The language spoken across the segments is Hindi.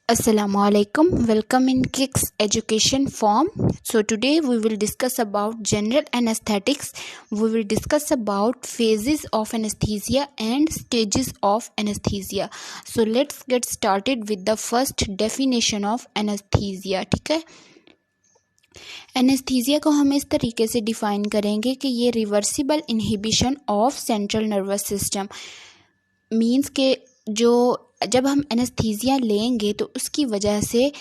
Assalamualaikum. Welcome in Kicks Education Form. So today we will discuss about general anesthetics. We will discuss about phases of anesthesia and stages of anesthesia. So let's get started with the first definition of anesthesia. ठीक है, एनेस्थीसिया को हम इस तरीके से डिफाइन करेंगे कि ये reversible inhibition of central nervous system means के जब हम एनेस्थीसिया लेंगे तो उसकी वजह से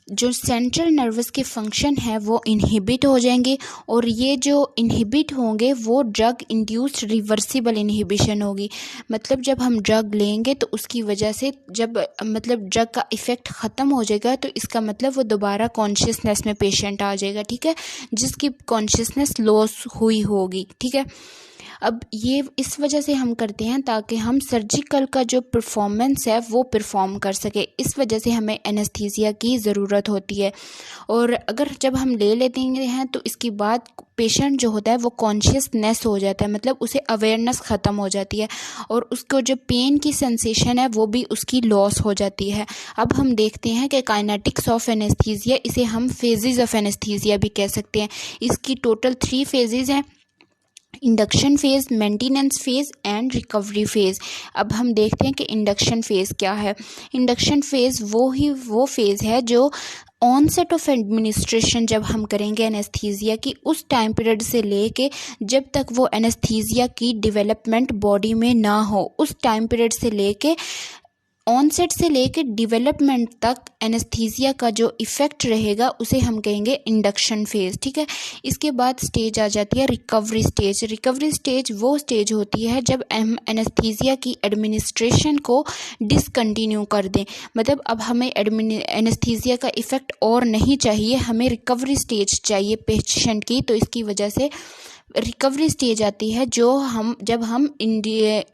जो सेंट्रल नर्वस के फंक्शन है वो इनहिबिट हो जाएंगे और ये जो इनहिबिट होंगे वो ड्रग इंड्यूस्ड रिवर्सिबल इनहिबिशन होगी। मतलब जब हम ड्रग लेंगे तो उसकी वजह से जब ड्रग का इफ़ेक्ट ख़त्म हो जाएगा तो इसका मतलब वो दोबारा कॉन्शियसनेस में पेशेंट आ जाएगा। ठीक है, जिसकी कॉन्शियसनेस लॉस हुई होगी। ठीक है, अब ये इस वजह से हम करते हैं ताकि हम सर्जिकल का जो परफॉर्मेंस है वो परफॉर्म कर सके। इस वजह से हमें एनेस्थीसिया की ज़रूरत होती है। और अगर जब हम ले लेते हैं तो इसके बाद पेशेंट जो होता है वो कॉन्शियसनेस हो जाता है, मतलब उसे अवेयरनेस ख़त्म हो जाती है और उसको जो पेन की सेंसेशन है वो भी उसकी लॉस हो जाती है। अब हम देखते हैं कि काइनेटिक्स ऑफ एनेस्थीसिया, इसे हम फेजेस ऑफ एनेस्थीसिया भी कह सकते हैं। इसकी टोटल 3 फेजेस हैं: induction phase, maintenance phase and recovery phase. अब हम देखते हैं कि इंडक्शन फेज़ क्या है। इंडक्शन फेज़ वो फेज़ है जो ऑनसेट ऑफ एडमिनिस्ट्रेशन जब हम करेंगे एनेस्थीसिया की, उस टाइम पीरियड से लेके जब तक वो एनेस्थीसिया की डेवलपमेंट बॉडी में ना हो, उस टाइम पीरियड से लेके ऑनसेट से लेके डेवलपमेंट तक एनेस्थीसिया का जो इफ़ेक्ट रहेगा उसे हम कहेंगे इंडक्शन फेज़। ठीक है, इसके बाद स्टेज आ जाती है रिकवरी स्टेज। रिकवरी स्टेज वो स्टेज होती है जब हम एनेस्थीसिया की एडमिनिस्ट्रेशन को डिसकंटिन्यू कर दें, मतलब अब हमें एनेस्थीसिया का इफ़ेक्ट और नहीं चाहिए, हमें रिकवरी स्टेज चाहिए पेशेंट की। तो इसकी वजह से रिकवरी स्टेज आती है जब हम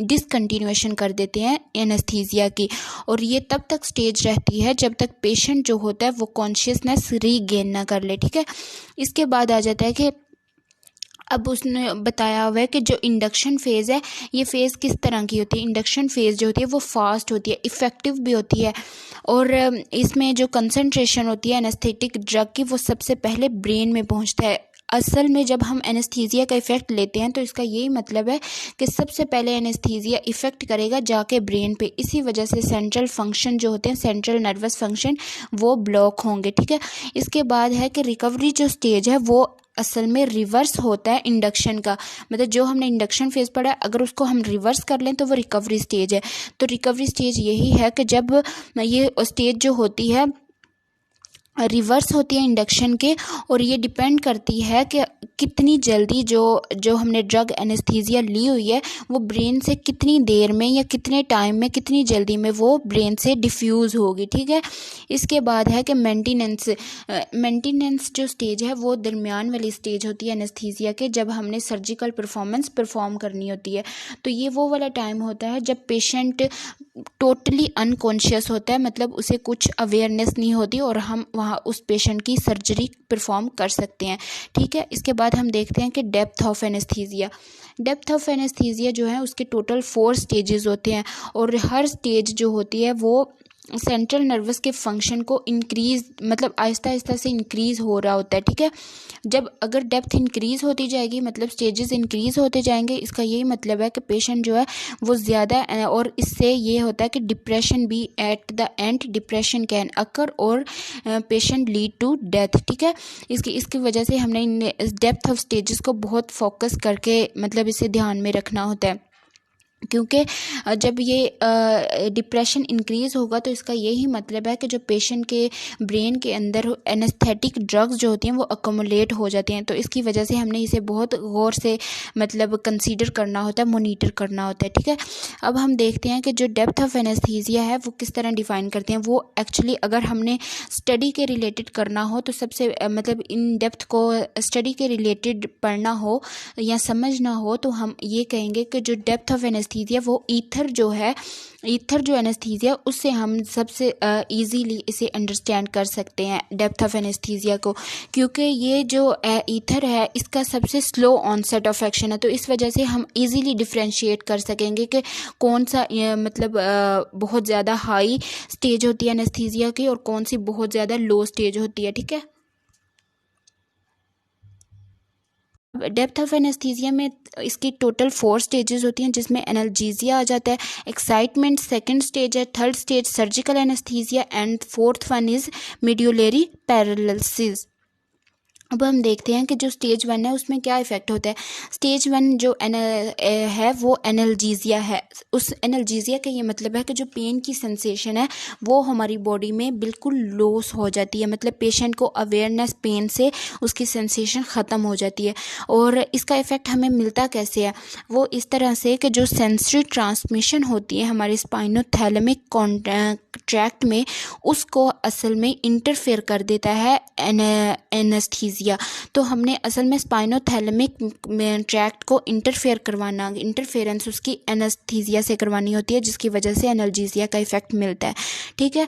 डिसकंटिन्यूएशन कर देते हैं एनेस्थीसिया की, और ये तब तक स्टेज रहती है जब तक पेशेंट जो होता है वो कॉन्शियसनेस रीगेन ना कर ले। ठीक है, इसके बाद आ जाता है कि अब उसने बताया हुआ है कि जो इंडक्शन फेज़ है ये फ़ेज़ किस तरह की होती है। इंडक्शन फेज़ जो होती है वो फास्ट होती है, इफ़ेक्टिव भी होती है, और इसमें जो कंसंट्रेशन होती है एनेस्थेटिक ड्रग की वो सबसे पहले ब्रेन में पहुंचता है। असल में जब हम एनेस्थीसिया का इफ़ेक्ट लेते हैं तो इसका यही मतलब है कि सबसे पहले एनेस्थीसिया इफ़ेक्ट करेगा जाके ब्रेन पे। इसी वजह से सेंट्रल फंक्शन जो होते हैं, सेंट्रल नर्वस फंक्शन, वो ब्लॉक होंगे। ठीक है, इसके बाद है कि रिकवरी जो स्टेज है वो असल में रिवर्स होता है इंडक्शन का, मतलब जो हमने इंडक्शन फेज़ पढ़ा है अगर उसको हम रिवर्स कर लें तो वो रिकवरी स्टेज है। तो रिकवरी स्टेज यही है कि जब ये स्टेज जो होती है रिवर्स होती है इंडक्शन के, और ये डिपेंड करती है कि कितनी जल्दी जो हमने ड्रग एनेस्थीसिया ली हुई है वो ब्रेन से कितनी देर में या कितने टाइम में, कितनी जल्दी में वो ब्रेन से डिफ्यूज़ होगी। ठीक है, इसके बाद है कि मेंटेनेंस जो स्टेज है वो दरमियान वाली स्टेज होती है एनेस्थीसिया के, जब हमने सर्जिकल परफॉर्मेंस परफॉर्म करनी होती है। तो ये वो वाला टाइम होता है जब पेशेंट टोटली अनकॉन्शियस होता है, मतलब उसे कुछ अवेयरनेस नहीं होती और हम वहाँ उस पेशेंट की सर्जरी परफॉर्म कर सकते हैं। ठीक है, इसके बाद हम देखते हैं कि depth of anaesthesia. Depth of anaesthesia जो है उसके टोटल 4 स्टेजेस होते हैं, और हर स्टेज जो होती है वो सेंट्रल नर्वस के फंक्शन को इंक्रीज, मतलब आहिस्ता आहिस्ता से इंक्रीज़ हो रहा होता है। ठीक है, जब अगर डेप्थ इंक्रीज़ होती जाएगी मतलब स्टेजेस इंक्रीज़ होते जाएंगे, इसका यही मतलब है कि पेशेंट जो है वो ज़्यादा, और इससे ये होता है कि डिप्रेशन भी at the end depression can occur और पेशेंट लीड टू डेथ। ठीक है, इसकी वजह से हमने डेप्थ ऑफ स्टेजेस को बहुत फोकस करके मतलब इसे ध्यान में रखना होता है, क्योंकि जब ये डिप्रेशन इंक्रीज़ होगा तो इसका यही मतलब है कि जो पेशेंट के ब्रेन के अंदर एनेस्थेटिक ड्रग्स जो होती हैं वो अकोमुलेट हो जाते हैं। तो इसकी वजह से हमने इसे बहुत गौर से मतलब कंसीडर करना होता है, मोनीटर करना होता है। ठीक है, अब हम देखते हैं कि जो डेप्थ ऑफ एनेस्थीसिया है वो किस तरह डिफ़ाइन करते हैं। वो एक्चुअली अगर हमने स्टडी के रिलेटेड करना हो तो सबसे मतलब इन डेप्थ को स्टडी के रिलेटेड पढ़ना हो या समझना हो तो हम ये कहेंगे कि जो डेप्थ ऑफ एनेस्थीसिया एनेस्थीसिया वो ईथर जो एनेस्थीसिया उससे हम सबसे इजीली इसे अंडरस्टैंड कर सकते हैं डेप्थ ऑफ एनेस्थीसिया को, क्योंकि ये जो ईथर है इसका सबसे स्लो ऑनसेट ऑफ एक्शन है। तो इस वजह से हम इजीली डिफ्रेंशिएट कर सकेंगे कि कौन सा मतलब बहुत ज़्यादा हाई स्टेज होती है एनेस्थीसिया की और कौन सी बहुत ज़्यादा लो स्टेज होती है। ठीक है, डेप्थ ऑफ एनेस्थीसिया में इसकी टोटल 4 स्टेजेस होती हैं, जिसमें एनाल्जेसिया आ जाता है, एक्साइटमेंट सेकंड स्टेज है, third stage surgical anaesthesia and fourth one is medullary paralysis. अब हम देखते हैं कि जो स्टेज 1 है उसमें क्या इफ़ेक्ट होता है। स्टेज 1 जो है वो एनाल्जेसिया है। उस एनाल्जेसिया का ये मतलब है कि जो पेन की सेंसेशन है वो हमारी बॉडी में बिल्कुल लॉस हो जाती है, मतलब पेशेंट को अवेयरनेस पेन से उसकी सेंसेशन ख़त्म हो जाती है। और इसका इफ़ेक्ट हमें मिलता कैसे है, वो इस तरह से कि जो सेंसरी ट्रांसमिशन होती है हमारे स्पाइनोथैलेमिक ट्रैक्ट में, उसको असल में इंटरफेयर कर देता है एनेस्थीसिया। तो हमने असल में स्पाइनोथैलेमिक ट्रैक्ट को इंटरफेरेंस उसकी एनेस्थीसिया से करवानी होती है, जिसकी वजह से एनाल्जेसिया का इफेक्ट मिलता है। ठीक है,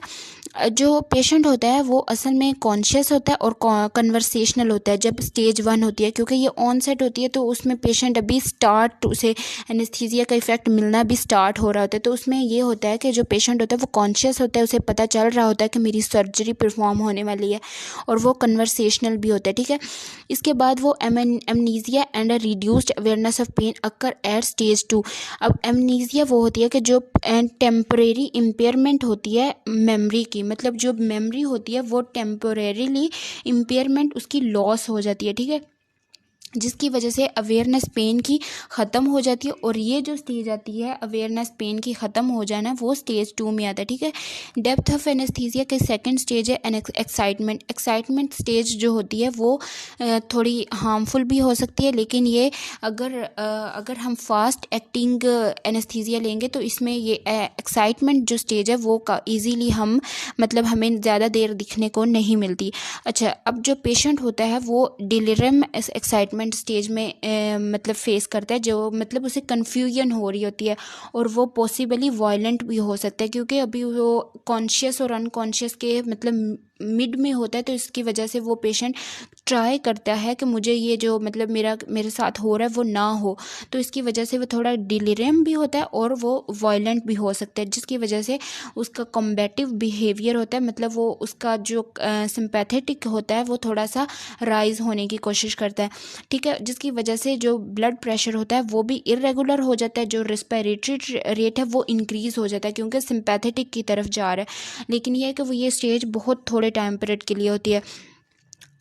जो पेशेंट होता है वो असल में कॉन्शियस होता है और कन्वर्सेशनल होता है जब स्टेज 1 होती है, क्योंकि ये ऑनसेट होती है तो उसमें पेशेंट अभी उसे एनेस्थीसिया का इफेक्ट मिलना भी स्टार्ट हो रहा होता है। तो उसमें ये होता है कि जो पेशेंट होता है वो कॉन्शियस होता है, उसे पता चल रहा होता है कि मेरी सर्जरी परफॉर्म होने वाली है, और वो कन्वर्सेशनल भी होता है। ठीक है, इसके बाद वो amnesia and reduced awareness of pain occur at stage 2। अब एमनीजिया वो होती है कि जो टेम्परेरी इम्पेयरमेंट होती है मेमोरी की, मतलब जो मेमोरी होती है वो टेम्परेरीली इम्पेयरमेंट उसकी लॉस हो जाती है। ठीक है, जिसकी वजह से अवेयरनेस पेन की ख़त्म हो जाती है, और ये जो स्टेज आती है अवेयरनेस पेन की ख़त्म हो जाना वो स्टेज 2 में आता है। ठीक है, डेप्थ ऑफ एनेस्थीसिया के सेकंड स्टेज है एक्साइटमेंट स्टेज जो होती है वो थोड़ी हार्मफुल भी हो सकती है, लेकिन ये अगर हम फास्ट एक्टिंग एनेस्थीसिया लेंगे तो इसमें ये एक्साइटमेंट जो स्टेज है वो ईजीली मतलब हमें ज़्यादा देर दिखने को नहीं मिलती। अच्छा, अब जो पेशेंट होता है वो डिलीरियम एक्साइटमेंट स्टेज में मतलब फेस करता है, जो मतलब उसे कन्फ्यूजन हो रही होती है, और वो पॉसिबली वायलेंट भी हो सकता है, क्योंकि अभी वो कॉन्शियस और अनकॉन्शियस के मतलब मिड में होता है। तो इसकी वजह से वो पेशेंट ट्राई करता है कि मुझे ये जो मतलब मेरे साथ हो रहा है वो ना हो, तो इसकी वजह से वो थोड़ा डिलीरियम भी होता है और वो वायलेंट भी हो सकता है, जिसकी वजह से उसका कॉम्बैटिव बिहेवियर होता है, मतलब वो उसका जो सिंपैथेटिक होता है वो थोड़ा सा राइज होने की कोशिश करता है। ठीक है, जिसकी वजह से जो ब्लड प्रेशर होता है वो भी इरेगुलर हो जाता है, जो रेस्पिरेटरी रेट है वो इंक्रीज़ हो जाता है, क्योंकि सिंपैथेटिक की तरफ जा रहा है। लेकिन यह है कि वो ये स्टेज बहुत थोड़े टाइम पीरियड के लिए होती है।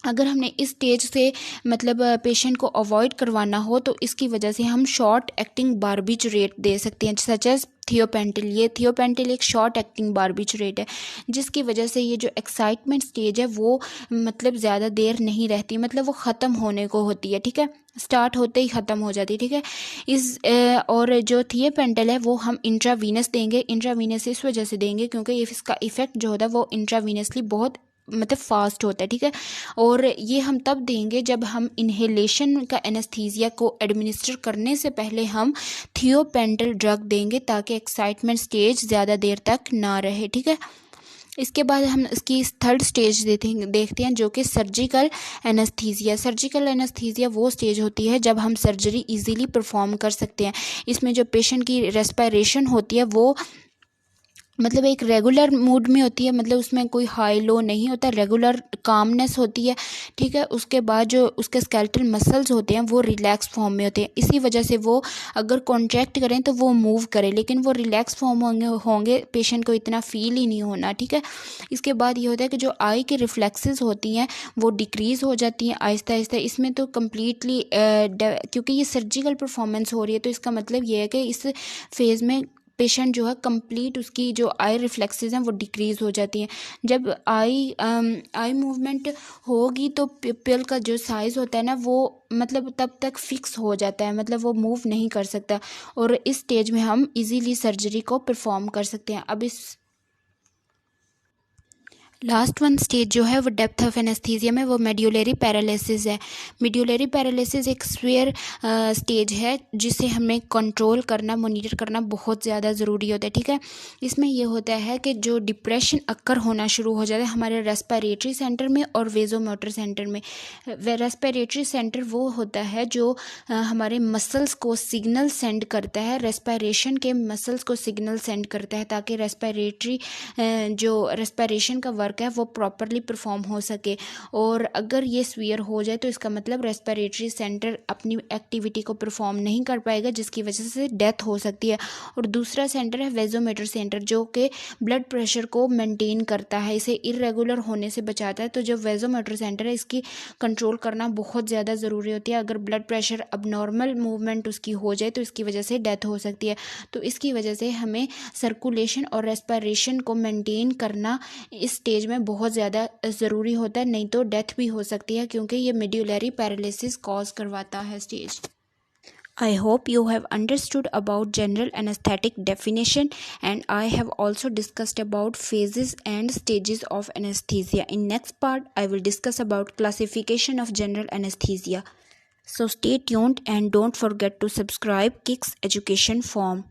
अगर हमने इस स्टेज से मतलब पेशेंट को अवॉइड करवाना हो तो इसकी वजह से हम शॉर्ट एक्टिंग बारबिचुरेट दे सकते हैं, सच एज थियोपेंटिल। ये थियोपेंटिल एक शॉर्ट एक्टिंग बारबिचुरेट है, जिसकी वजह से ये जो एक्साइटमेंट स्टेज है वो मतलब ज़्यादा देर नहीं रहती, मतलब वो ख़त्म होने को होती है। ठीक है, स्टार्ट होते ही ख़त्म हो जाती है। ठीक है, और जो थियोपेंटिल है वो हम इंट्रावीनस देंगे। इंट्रावीनस इस वजह से देंगे क्योंकि इसका इफ़ेक्ट जो होता है वो इंट्रावीनसली बहुत मतलब फास्ट होता है। ठीक है, और ये हम तब देंगे जब हम इन्हेलेशन का एनेस्थीसिया को एडमिनिस्टर करने से पहले हम थियोपेंटल ड्रग देंगे, ताकि एक्साइटमेंट स्टेज ज़्यादा देर तक ना रहे। ठीक है, इसके बाद हम इसकी थर्ड स्टेज देखते हैं जो कि सर्जिकल एनेस्थीसिया वो स्टेज होती है जब हम सर्जरी इजीली परफॉर्म कर सकते हैं। इसमें जो पेशेंट की रेस्पिरेशन होती है वो मतलब एक रेगुलर मूड में होती है, मतलब उसमें कोई हाई लो नहीं होता, रेगुलर कामनेस होती है। ठीक है, उसके बाद जो उसके स्केलेटल मसल्स होते हैं वो रिलैक्स फॉर्म में होते हैं, इसी वजह से वो अगर कॉन्ट्रैक्ट करें तो वो मूव करें, लेकिन वो रिलैक्स फॉर्म होंगे पेशेंट को इतना फील ही नहीं होना। ठीक है, इसके बाद ये होता है कि जो आई के रिफ्लेक्सेस होती हैं वो डिक्रीज़ हो जाती हैं आहिस्ता आहिस्ता। इसमें तो कम्प्लीटली क्योंकि ये सर्जिकल परफॉर्मेंस हो रही है, तो इसका मतलब ये है कि इस फेज़ में पेशेंट जो है कंप्लीट उसकी जो आई रिफ्लेक्सेस हैं वो डिक्रीज़ हो जाती हैं। जब आई मूवमेंट होगी तो पिपल का जो साइज़ होता है ना वो मतलब तब तक फिक्स हो जाता है, मतलब वो मूव नहीं कर सकता, और इस स्टेज में हम इजीली सर्जरी को परफॉर्म कर सकते हैं। अब लास्ट वन स्टेज जो है वो डेप्थ ऑफ एनेस्थीसिया में वो मेड्यूलरी पैरालिसिस है। मेड्यूलरी पैरालिसिस एक सीवियर स्टेज है जिसे हमें कंट्रोल करना, मॉनिटर करना बहुत ज़्यादा ज़रूरी होता है, ठीक है। इसमें ये होता है कि जो डिप्रेशन अक्कर होना शुरू हो जाता है हमारे रेस्पिरेटरी सेंटर में और वेजोमोटर सेंटर में। रेस्पिरेटरी सेंटर वो होता है जो हमारे मसल्स को सिग्नल सेंड करता है, रेस्पिरेशन के मसल्स को सिग्नल सेंड करता है ताकि रेस्पिरेटरी जो रेस्पिरेशन का वर्क है वो प्रॉपरली परफॉर्म हो सके। और अगर ये सीवियर हो जाए तो इसका मतलब रेस्पिरेटरी सेंटर अपनी एक्टिविटी को परफॉर्म नहीं कर पाएगा, जिसकी वजह से डेथ हो सकती है। और दूसरा सेंटर है वेजोमीटर सेंटर, जो कि ब्लड प्रेशर को मेंटेन करता है, इसे इरेगुलर होने से बचाता है। तो जो वेजोमीटर सेंटर है इसकी कंट्रोल करना बहुत ज़्यादा ज़रूरी होती है। अगर ब्लड प्रेशर अबनॉर्मल मूवमेंट उसकी हो जाए तो इसकी वजह से डेथ हो सकती है। तो इसकी वजह से हमें सर्कुलेशन और रेस्पिरेशन को मेंटेन करना इस स्टेज में बहुत ज़्यादा ज़रूरी होता है, नहीं तो डेथ भी हो सकती है क्योंकि ये मेड्यूलरी पैरालिसिस कॉज करवाता है stage. I hope you have understood about general anesthetic definition, and I have also discussed about phases and stages of anesthesia. In next part, I will discuss about classification of general anesthesia. So stay tuned and don't forget to subscribe Kicks Education Form.